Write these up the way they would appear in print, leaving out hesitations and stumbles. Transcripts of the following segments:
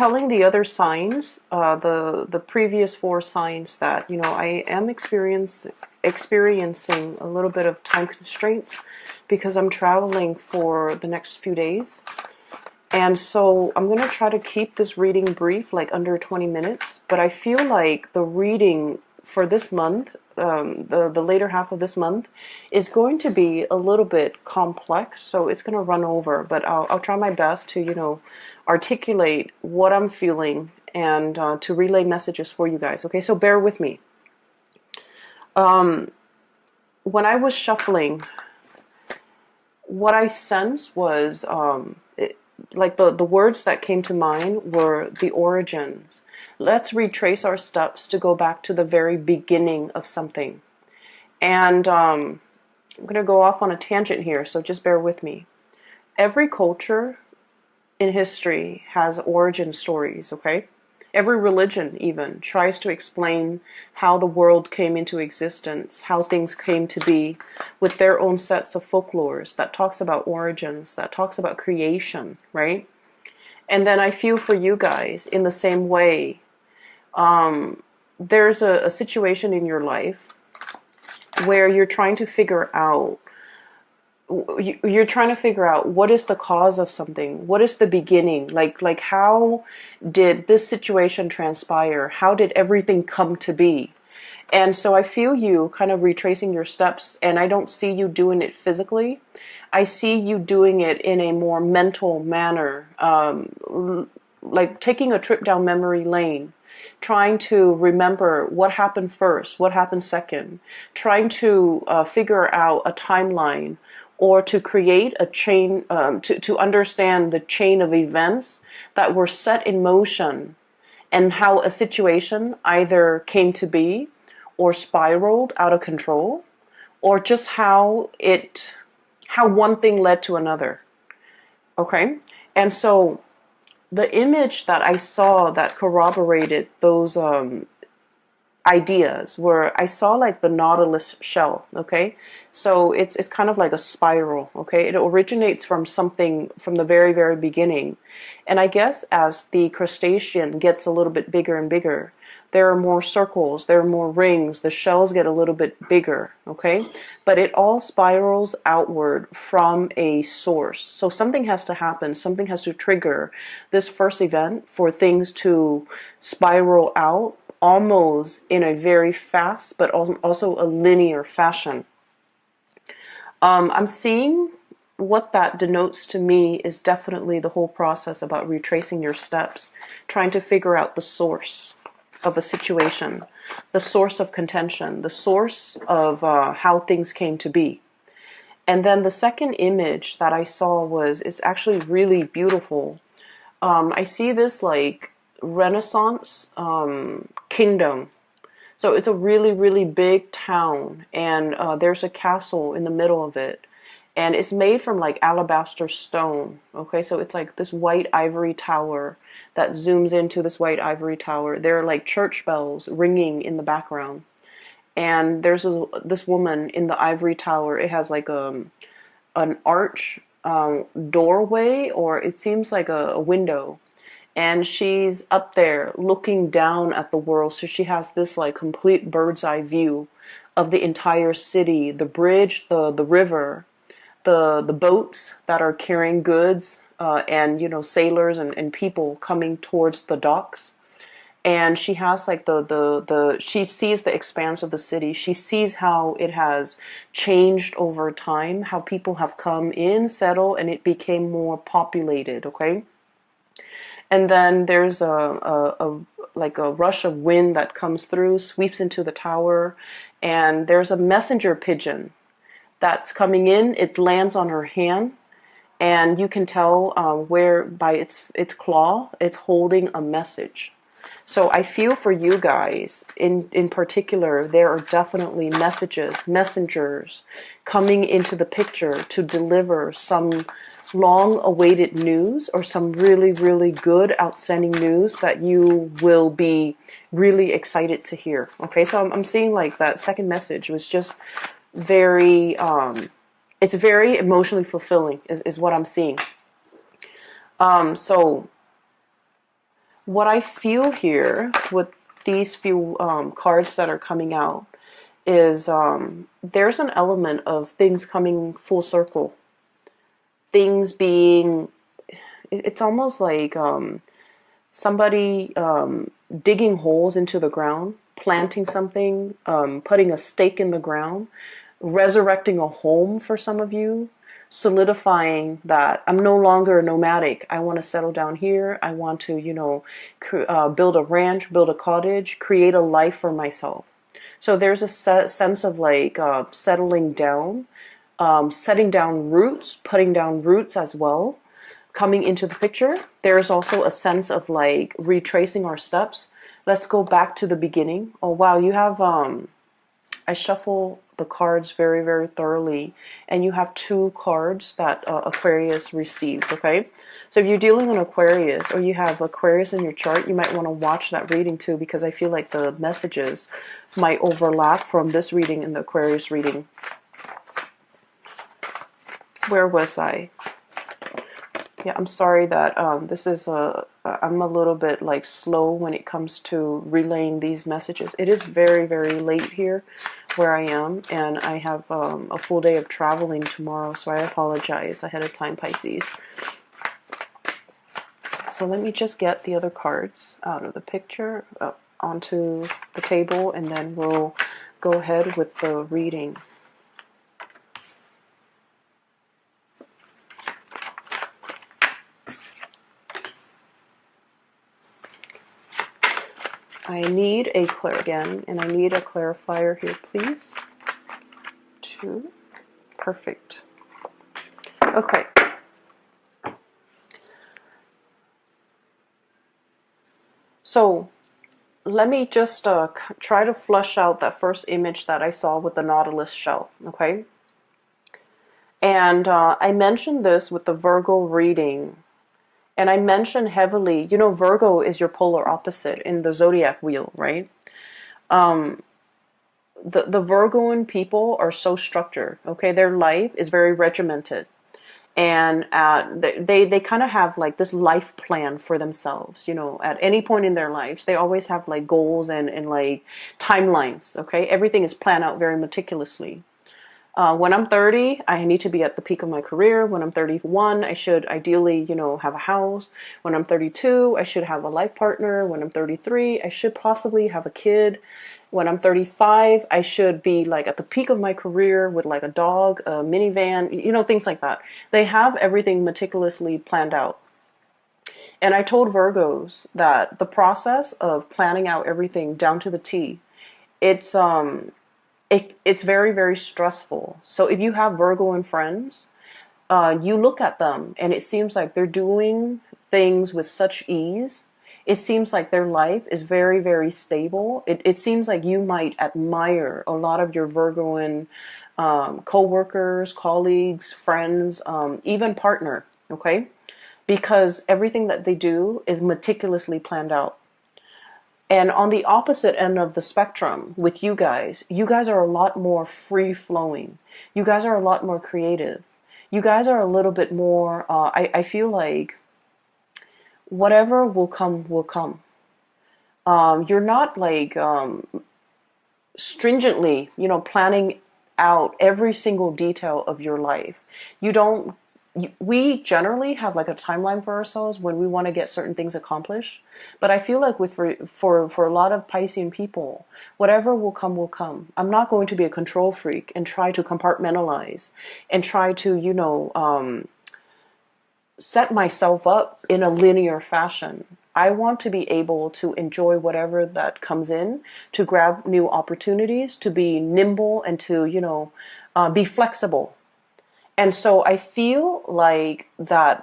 telling the other signs, the previous four signs, that I am experiencing a little bit of time constraints because I'm traveling for the next few days. And so I'm going to try to keep this reading brief, like under 20 minutes. But I feel like the reading for this month, the later half of this month, is going to be a little bit complex. So it's going to run over. But I'll try my best to, articulate what I'm feeling and to relay messages for you guys. Okay, so bear with me. When I was shuffling, what I sensed was like the words that came to mind were the origins. Let's retrace our steps to go back to the very beginning of something. And I'm going to go off on a tangent here, so just bear with me. Every culture in history has origin stories, okay? Every religion even tries to explain how the world came into existence, how things came to be, with their own sets of folklores that talks about origins, that talks about creation, right? And then I feel for you guys in the same way. There's a situation in your life where you're trying to figure out what is the cause of something, what is the beginning, like how did this situation transpire, how did everything come to be. And so I feel you kind of retracing your steps, and I don't see you doing it physically. I see you doing it in a more mental manner, like taking a trip down memory lane, trying to remember what happened first, what happened second, trying to figure out a timeline, or to create a chain, to understand the chain of events that were set in motion, and how a situation either came to be or spiraled out of control, or just how one thing led to another. Okay? And so the image that I saw that corroborated those ideas were, I saw like the Nautilus shell, okay? So it's kind of like a spiral, okay? It originates from something from the very, very beginning. And I guess as the crustacean gets a little bit bigger and bigger, there are more circles, there are more rings, the shells get a little bit bigger, okay? But it all spirals outward from a source. So something has to happen, something has to trigger this first event for things to spiral out almost in a very fast but also a linear fashion. I'm seeing what that denotes to me is definitely the whole process about retracing your steps, trying to figure out the source of a situation, the source of contention, the source of how things came to be. And then the second image that I saw it's actually really beautiful. I see this like Renaissance kingdom. So it's a really, really big town, and there's a castle in the middle of it. And it's made from like alabaster stone. Okay, so it's like this white ivory tower that zooms into this white ivory tower. There are like church bells ringing in the background. And there's this woman in the ivory tower. It has like an arch doorway, or it seems like a window. And she's up there looking down at the world. So she has this like complete bird's eye view of the entire city, the bridge, the river, the boats that are carrying goods, and sailors and people coming towards the docks. And she has like she sees the expanse of the city. She sees how it has changed over time, how people have come in, settled, and it became more populated, okay? And then there's like a rush of wind that comes through, sweeps into the tower, and there's a messenger pigeon that's coming in. It lands on her hand, and you can tell where by its claw, it's holding a message. So I feel for you guys in particular, there are definitely messengers coming into the picture to deliver some long-awaited news, or some really, really good, outstanding news that you will be really excited to hear. Okay, so I'm seeing like that second message was just very, it's very emotionally fulfilling is what I'm seeing. So what I feel here with these few cards that are coming out is there's an element of things coming full circle. Things being, it's almost like somebody digging holes into the ground, planting something, putting a stake in the ground, resurrecting a home for some of you, solidifying that I'm no longer nomadic. I want to settle down here. I want to, build a ranch, build a cottage, create a life for myself. So there's a sense of like settling down, setting down roots, putting down roots as well, coming into the picture. There's also a sense of like retracing our steps. Let's go back to the beginning. Oh wow, you have I shuffle the cards very, very thoroughly, and you have 2 cards that Aquarius received, okay? So if you're dealing with Aquarius, or you have Aquarius in your chart, you might want to watch that reading too, because I feel like the messages might overlap from this reading and the Aquarius reading. Where was I? Yeah, I'm sorry that this is I'm a little bit like slow when it comes to relaying these messages. It is very, very late here where I am, and I have a full day of traveling tomorrow, so I apologize ahead of time, Pisces. So let me just get the other cards out of the picture, onto the table, and then we'll go ahead with the reading. I need a again, and I need a clarifier here, please. 2. Perfect. Okay. So let me just try to flush out that first image that I saw with the Nautilus shell, okay? And I mentioned this with the Virgo reading. And I mentioned heavily, Virgo is your polar opposite in the zodiac wheel, right? The Virgoan people are so structured, okay? Their life is very regimented. And they kind of have like this life plan for themselves, at any point in their lives. They always have like goals and like timelines, okay? Everything is planned out very meticulously. When I'm 30, I need to be at the peak of my career. When I'm 31, I should ideally, have a house. When I'm 32, I should have a life partner. When I'm 33, I should possibly have a kid. When I'm 35, I should be like at the peak of my career with like a dog, a minivan, things like that. They have everything meticulously planned out. And I told Virgos that the process of planning out everything down to the T, it's very, very stressful. So if you have Virgoan friends, you look at them and it seems like they're doing things with such ease. It seems like their life is very, very stable. It seems like you might admire a lot of your Virgoan co-workers, colleagues, friends, even partner, okay? Because everything that they do is meticulously planned out. And on the opposite end of the spectrum with you guys are a lot more free-flowing. You guys are a lot more creative. You guys are a little bit more, I feel like whatever will come, will come. You're not like stringently, planning out every single detail of your life. We generally have like a timeline for ourselves when we want to get certain things accomplished. But I feel like for a lot of Piscean people, whatever will come, will come. I'm not going to be a control freak and try to compartmentalize and try to, set myself up in a linear fashion. I want to be able to enjoy whatever that comes in, to grab new opportunities, to be nimble, and to, be flexible. And so I feel like that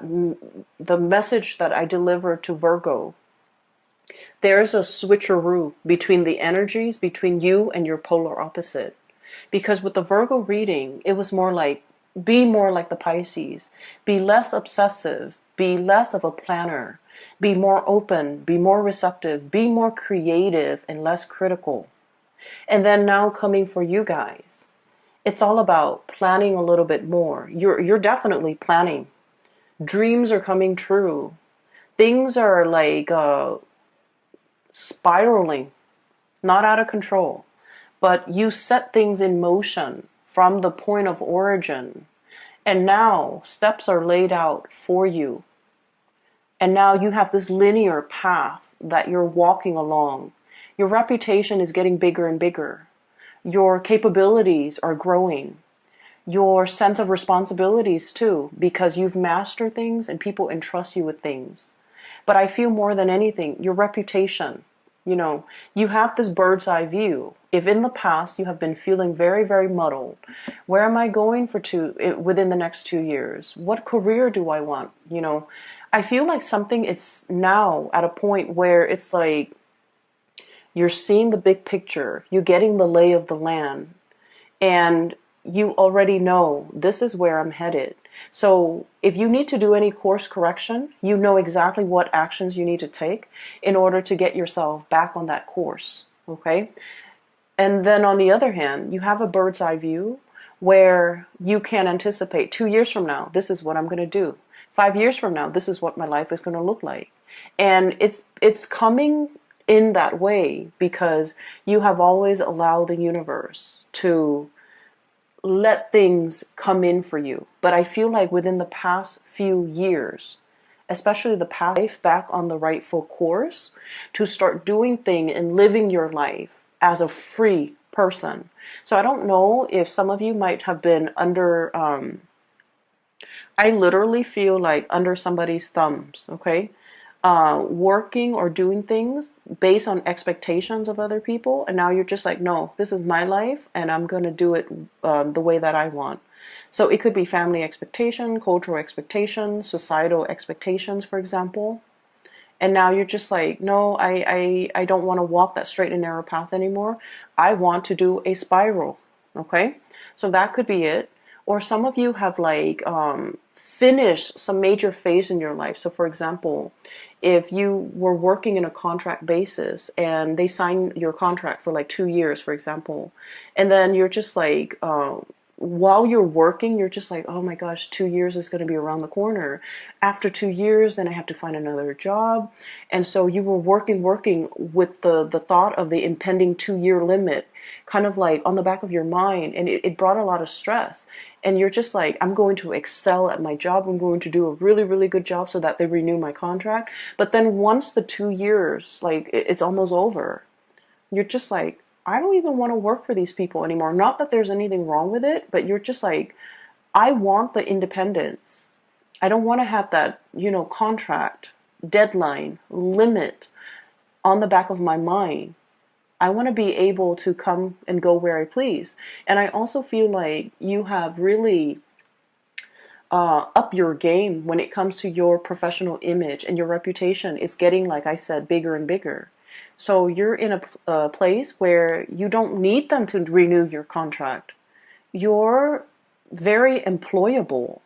the message that I deliver to Virgo, there's a switcheroo between the energies between you and your polar opposite. Because with the Virgo reading, it was more like, be more like the Pisces. Be less obsessive. Be less of a planner. Be more open. Be more receptive. Be more creative and less critical. And then now coming for you guys, it's all about planning a little bit more. You're definitely planning. Dreams are coming true. Things are like spiraling, not out of control, but you set things in motion from the point of origin. And now steps are laid out for you. And now you have this linear path that you're walking along. Your reputation is getting bigger and bigger. Your capabilities are growing. Your sense of responsibilities too, because you've mastered things and people entrust you with things. But I feel more than anything, your reputation, you have this bird's eye view. If in the past you have been feeling very, very muddled, where am I going within the next 2 years? What career do I want? I feel like something is now at a point where it's like you're seeing the big picture, you're getting the lay of the land, and you already know this is where I'm headed. So if you need to do any course correction, you know exactly what actions you need to take in order to get yourself back on that course. Okay? And then on the other hand, you have a bird's eye view where you can anticipate 2 years from now, this is what I'm going to do. 5 years from now, this is what my life is going to look like. And it's coming in that way because you have always allowed the universe to let things come in for you. But I feel like within the past few years, especially the past life back on the rightful course, to start doing things and living your life as a free person. So I don't know if some of you might have been under, I literally feel like under somebody's thumbs, okay? Working or doing things based on expectations of other people, and now you're just like, no, this is my life and I'm going to do it the way that I want. So it could be family expectation, cultural expectations, societal expectations, for example. And now you're just like, no, I don't want to walk that straight and narrow path anymore. I want to do a spiral. Okay, so that could be it. Or some of you have like finished some major phase in your life. So for example, if you were working in a contract basis and they sign your contract for like 2 years, for example, and then you're just like, while you're working, you're just like, oh my gosh, 2 years is going to be around the corner. After 2 years, then I have to find another job. And so you were working with the thought of the impending 2 year limit kind of like on the back of your mind. And it brought a lot of stress. And you're just like, I'm going to excel at my job. I'm going to do a really, really good job so that they renew my contract. But then once the 2 years, like it's almost over, you're just like, I don't even want to work for these people anymore. Not that there's anything wrong with it, but you're just like, I want the independence. I don't want to have that, contract, deadline, limit on the back of my mind. I want to be able to come and go where I please. And I also feel like you have really up your game when it comes to your professional image, and your reputation is getting, like I said, bigger and bigger. So you're in a place where you don't need them to renew your contract. You're very employable.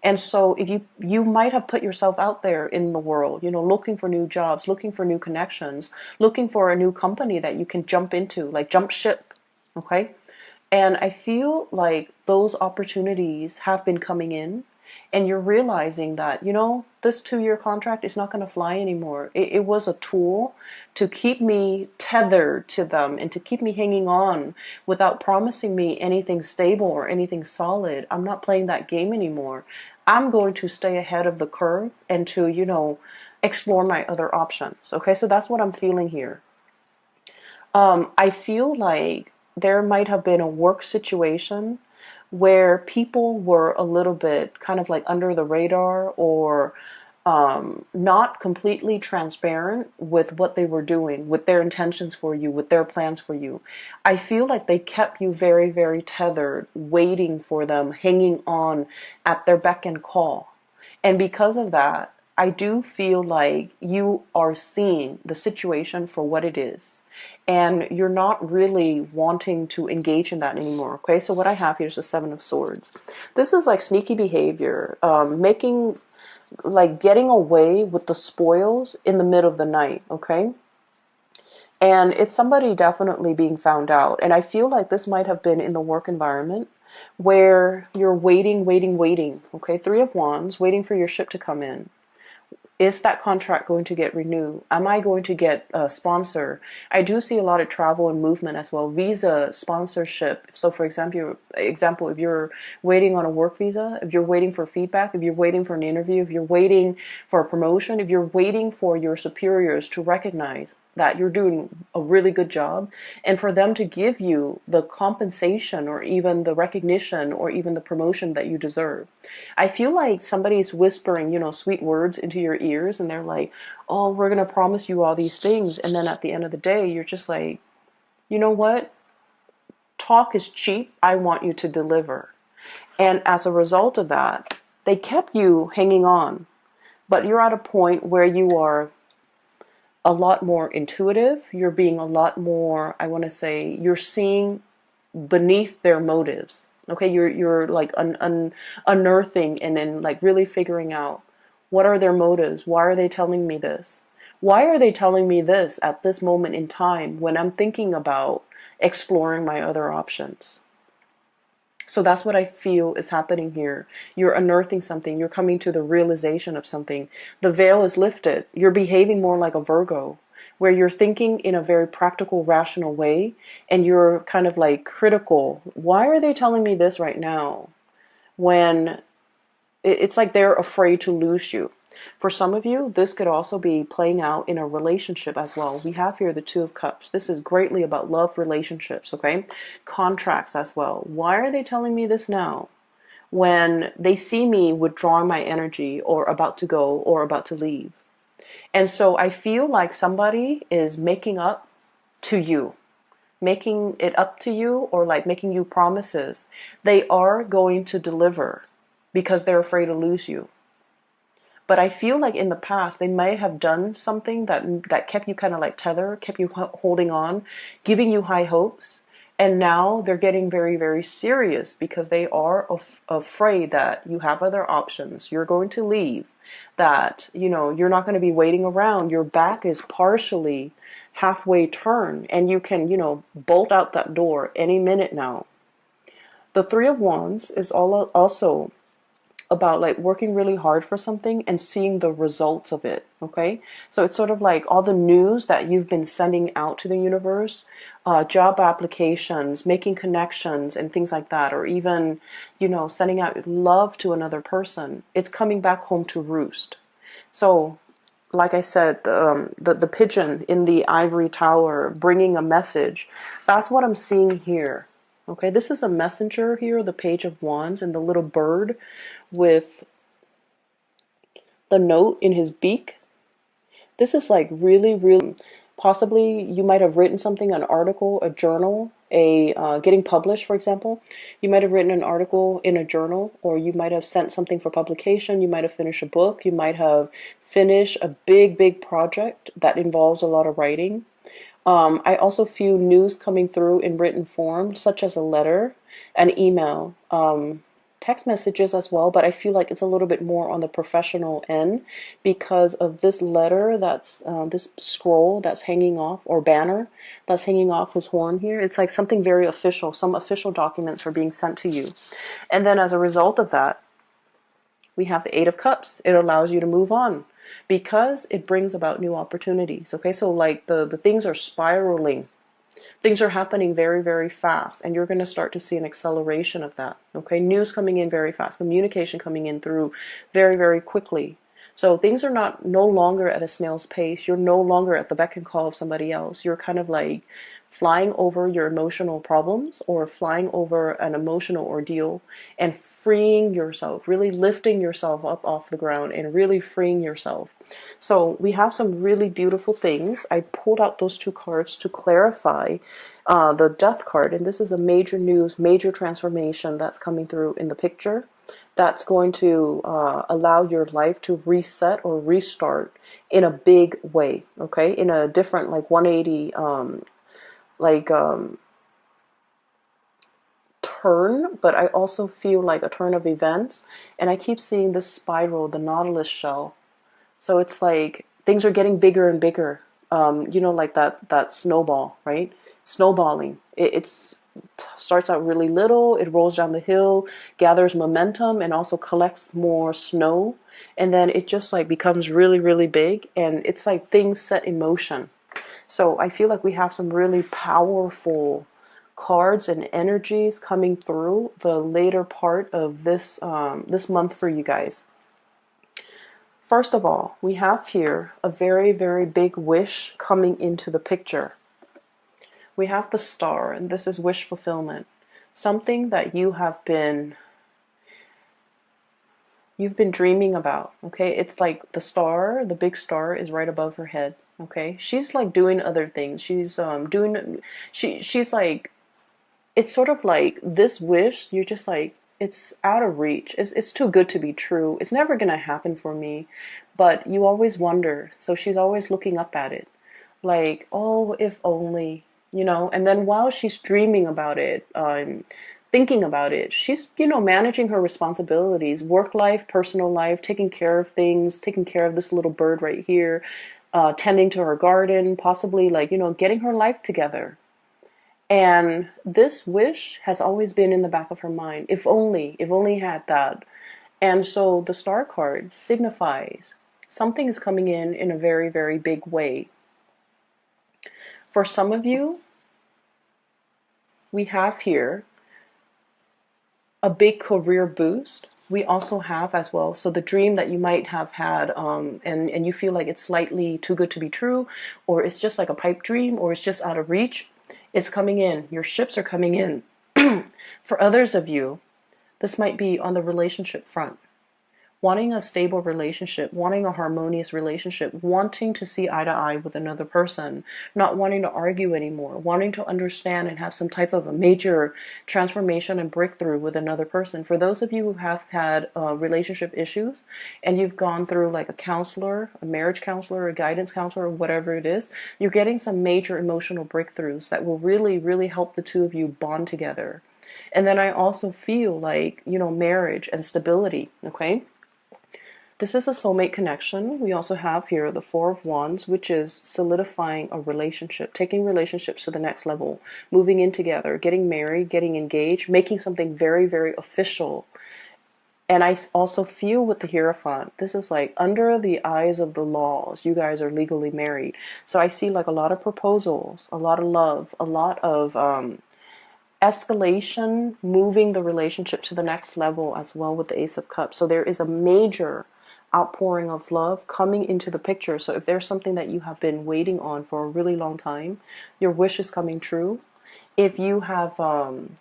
And so if you might have put yourself out there in the world, looking for new jobs, looking for new connections, looking for a new company that you can jump into, like jump ship, okay? And I feel like those opportunities have been coming in, and you're realizing that, this 2 year contract is not going to fly anymore. It was a tool to keep me tethered to them and to keep me hanging on without promising me anything stable or anything solid. I'm not playing that game anymore. I'm going to stay ahead of the curve and to, explore my other options. Okay, so that's what I'm feeling here. I feel like there might have been a work situation where people were a little bit kind of like under the radar, or not completely transparent with what they were doing, with their intentions for you, with their plans for you. I feel like they kept you very, very tethered, waiting for them, hanging on at their beck and call. And because of that, I do feel like you are seeing the situation for what it is. And you're not really wanting to engage in that anymore. Okay, so what I have here is the Seven of Swords. This is like sneaky behavior, getting away with the spoils in the middle of the night. Okay, and it's somebody definitely being found out. And I feel like this might have been in the work environment where you're waiting. Okay, Three of Wands, waiting for your ship to come in. Is that contract going to get renewed? Am I going to get a sponsor? I do see a lot of travel and movement as well. Visa sponsorship. So for example, if you're waiting on a work visa, if you're waiting for feedback, if you're waiting for an interview, if you're waiting for a promotion, if you're waiting for your superiors to recognize that you're doing a really good job, and for them to give you the compensation or even the recognition or even the promotion that you deserve. I feel like somebody's whispering, sweet words into your ears, and they're like, oh, we're going to promise you all these things. And then at the end of the day, you're just like, you know what? Talk is cheap. I want you to deliver. And as a result of that, they kept you hanging on. But you're at a point where you are a lot more intuitive. You're being a lot more, I want to say, you're seeing beneath their motives. Okay, you're like unearthing and then like really figuring out what are their motives. Why are they telling me this? Why are they telling me this at this moment in time when I'm thinking about exploring my other options? So that's what I feel is happening here. You're unearthing something. You're coming to the realization of something. The veil is lifted. You're behaving more like a Virgo, where you're thinking in a very practical, rational way, and you're kind of like critical. Why are they telling me this right now? When it's like they're afraid to lose you. For some of you, this could also be playing out in a relationship as well. We have here the Two of Cups. This is greatly about love relationships, okay? Contracts as well. Why are they telling me this now? When they see me withdrawing my energy or about to go or about to leave. And so I feel like somebody is making up to you, making it up to you, or like making you promises. They are going to deliver because they're afraid to lose you. But I feel like in the past, they may have done something that kept you kind of like tethered, kept you holding on, giving you high hopes. And now they're getting very, very serious because they are afraid that you have other options. You're going to leave, that, you're not going to be waiting around. Your back is partially halfway turned and you can, bolt out that door any minute now. The Three of Wands is also about like working really hard for something and seeing the results of it. Okay, so it's sort of like all the news that you've been sending out to the universe, job applications, making connections and things like that, or even sending out love to another person. It's coming back home to roost. So like I said, the pigeon in the ivory tower bringing a message, that's what I'm seeing here. Okay, this is a messenger here, the Page of Wands, and the little bird with the note in his beak. This is like really, really, possibly you might have written something, an article, a journal, getting published, for example. You might have written an article in a journal, or you might have sent something for publication. You might have finished a book. You might have finished a big, big project that involves a lot of writing. I also feel news coming through in written form, such as a letter, an email, text messages as well, but I feel like it's a little bit more on the professional end because of this letter that's, this scroll that's hanging off, or banner that's hanging off his horn here. It's like something very official. Some official documents are being sent to you. And then as a result of that, we have the Eight of Cups. It allows you to move on because it brings about new opportunities. Okay, so like the things are spiraling. Things are happening very, very fast, and you're going to start to see an acceleration of that. Okay, news coming in very fast, communication coming in through very, very quickly. So things are no longer at a snail's pace. You're no longer at the beck and call of somebody else. You're kind of like flying over your emotional problems or flying over an emotional ordeal and freeing yourself, really lifting yourself up off the ground and really freeing yourself. So we have some really beautiful things. I pulled out those two cards to clarify the Death card, and this is a major news, major transformation that's coming through in the picture. That's going to allow your life to reset or restart in a big way, okay? In a different, like 180, turn, but I also feel like a turn of events. And I keep seeing this spiral, the Nautilus shell. So it's like things are getting bigger and bigger. Like that snowball, right? Snowballing. It's starts out really little, it rolls down the hill, gathers momentum, and also collects more snow. And then it just like becomes really, really big. And it's like things set in motion. So I feel like we have some really powerful cards and energies coming through the later part of this month for you guys. First of all, we have here a very, very big wish coming into the picture. We have the star, and this is wish fulfillment. Something that you've been dreaming about, okay? It's like the star, the big star is right above her head, okay? She's like doing other things. She's like, it's sort of like this wish, you're just like, it's out of reach. It's too good to be true. It's never going to happen for me. But you always wonder. So she's always looking up at it. Like, oh, if only, And then while she's dreaming about it, thinking about it, she's, managing her responsibilities, work life, personal life, taking care of things, taking care of this little bird right here, tending to her garden, possibly like, getting her life together. And this wish has always been in the back of her mind. If only had that. And so the star card signifies something is coming in a very, very big way. For some of you, we have here a big career boost. We also have as well, so the dream that you might have had, and you feel like it's slightly too good to be true, or it's just like a pipe dream, or it's just out of reach. It's coming in. Your ships are coming in. For others of you, this might be on the relationship front. Wanting a stable relationship, wanting a harmonious relationship, wanting to see eye to eye with another person, not wanting to argue anymore, wanting to understand and have some type of a major transformation and breakthrough with another person. For those of you who have had relationship issues and you've gone through like a counselor, a marriage counselor, a guidance counselor, or whatever it is, you're getting some major emotional breakthroughs that will really, really help the two of you bond together. And then I also feel like, marriage and stability, okay? This is a soulmate connection. We also have here the Four of Wands, which is solidifying a relationship, taking relationships to the next level, moving in together, getting married, getting engaged, making something very, very official. And I also feel with the Hierophant, this is like under the eyes of the laws, you guys are legally married. So I see like a lot of proposals, a lot of love, a lot of escalation, moving the relationship to the next level as well with the Ace of Cups. So there is a major outpouring of love coming into the picture. So if there's something that you have been waiting on for a really long time, your wish is coming true. If you have,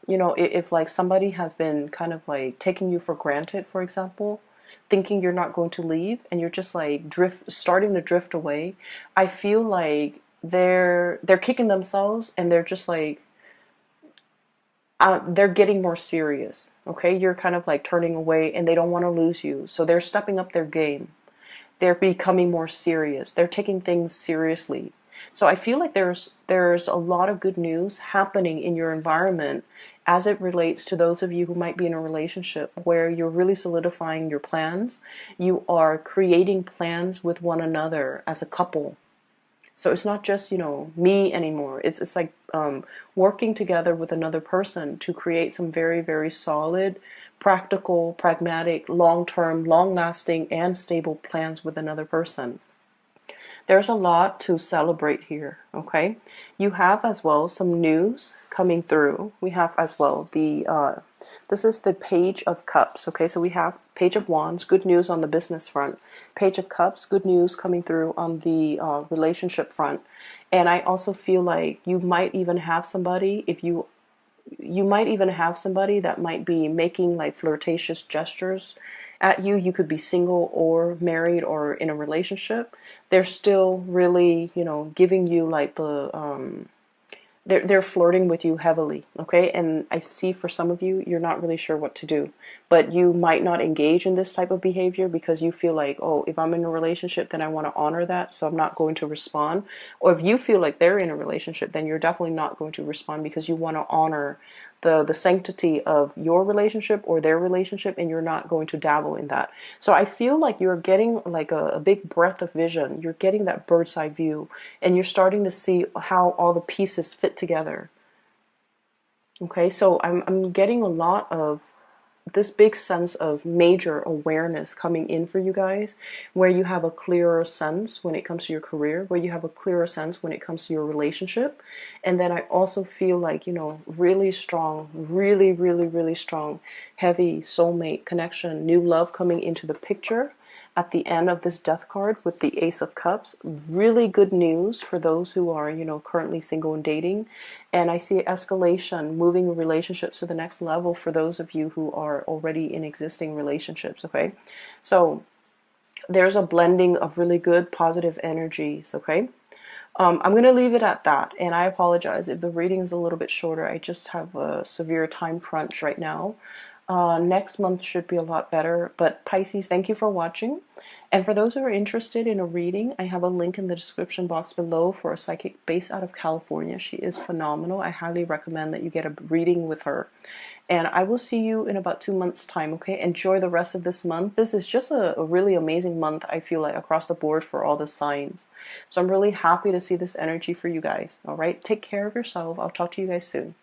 if like somebody has been kind of like taking you for granted, for example, thinking you're not going to leave and you're just like starting to drift away, I feel like they're kicking themselves and they're just like, they're getting more serious, okay? You're kind of like turning away and they don't want to lose you. So they're stepping up their game. They're becoming more serious. They're taking things seriously. So I feel like there's a lot of good news happening in your environment as it relates to those of you who might be in a relationship where you're really solidifying your plans. You are creating plans with one another as a couple. So it's not just, me anymore. It's like working together with another person to create some very, very solid, practical, pragmatic, long-term, long-lasting, and stable plans with another person. There's a lot to celebrate here, okay? You have as well some news coming through. We have as well this is the Page of Cups, okay? So we have Page of Wands, good news on the business front. Page of Cups, good news coming through on the relationship front. And I also feel like you might even have somebody, you might even have somebody that might be making like flirtatious gestures at you. You could be single or married or in a relationship. They're still really, giving you like they're flirting with you heavily, okay? And I see for some of you, you're not really sure what to do, but you might not engage in this type of behavior because you feel like, oh, if I'm in a relationship, then I want to honor that, so I'm not going to respond. Or if you feel like they're in a relationship, then you're definitely not going to respond because you want to honor the sanctity of your relationship or their relationship, and you're not going to dabble in that. So I feel like you're getting like a big breadth of vision. You're getting that bird's eye view, and you're starting to see how all the pieces fit together. Okay, so I'm getting a lot of this big sense of major awareness coming in for you guys, where you have a clearer sense when it comes to your career, where you have a clearer sense when it comes to your relationship. And then I also feel like, you know, really strong, really, really, really strong, heavy soulmate connection, new love coming into the picture at the end of this death card with the Ace of Cups. Really good news for those who are, you know, currently single and dating. And I see escalation, moving relationships to the next level for those of you who are already in existing relationships, okay? So there's a blending of really good positive energies, okay? I'm going to leave it at that, and I apologize if the reading is a little bit shorter. I just have a severe time crunch right now. Next month should be a lot better, but Pisces, thank you for watching. And for those who are interested in a reading, I have a link in the description box below for a psychic based out of California. She is phenomenal. I highly recommend that you get a reading with her. And I will see you in about 2 months' time, okay? Enjoy the rest of this month. This is just a really amazing month, I feel like, across the board for all the signs. So I'm really happy to see this energy for you guys, all right? Take care of yourself. I'll talk to you guys soon.